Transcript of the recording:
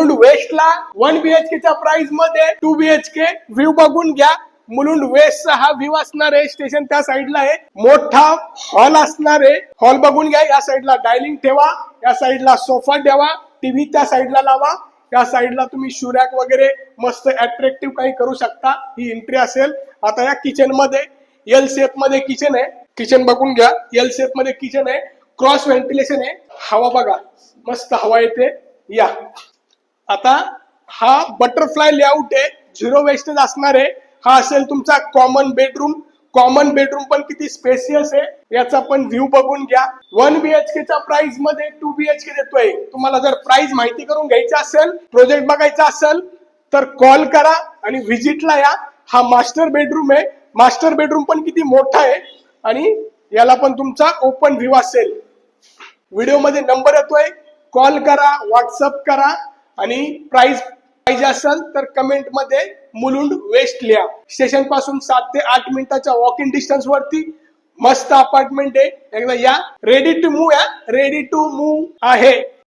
Mulund वेस्टला 1 BHK च्या price मध्ये 2 BHK view बघून घ्या. मुलुंड वेस्टचा हा व्ह्यू असणार आहे. स्टेशन त्या साईडला आहे. मोठा हॉल असणार आहे. हॉल बघून घ्या. या साईडला डायनिंग ठेवा, या साईडला सोफा ठेवा, टीव्ही त्या साईडला लावा. या साईडला तुम्ही शुरॅक वगैरे मस्त अट्रॅक्टिव्ह काही करू शकता. ही एंट्री असेल. आता या किचन मध्ये एल शेप मध्ये किचन आहे. किचन बघून घ्या. एल शेप मध्ये किचन आहे. क्रॉस व्हेंटिलेशन आहे. हवा बघा, मस्त हवा येते. या आता हा बटरफ्लाय लेआउट आहे. 0 वेस्टेज असणार आहे. हा असेल तुमचा कॉमन बेडरूम. कॉमन बेडरूम पण किती स्पेसियस आहे याचा पण व्ह्यू बघून घ्या. 1 BHK च्या प्राइस मध्ये 2 BHK देतोय. तुम्हाला जर प्राइस माहिती करून घ्यायची असेल, प्रोजेक्ट बघायचा असेल तर कॉल करा आणि व्हिजिटला या. हा मास्टर बेडरूम आहे. मास्टर बेडरूम पण किती मोठा आहे आणि याला पण तुमचा ओपन व्ह्यू असेल. व्हिडिओ मध्ये नंबर येतोय, कॉल करा, व्हॉट्सअप करा आणि प्राइस पाहिजे असेल तर कमेंट मध्ये मुलुंड वेस्ट लिहा. स्टेशन पासून 7 ते 8 मिनिटाच्या वॉक इन डिस्टन्स वरती मस्त अपार्टमेंट आहे. एकदा या. रेडी टू मूव्ह आहे.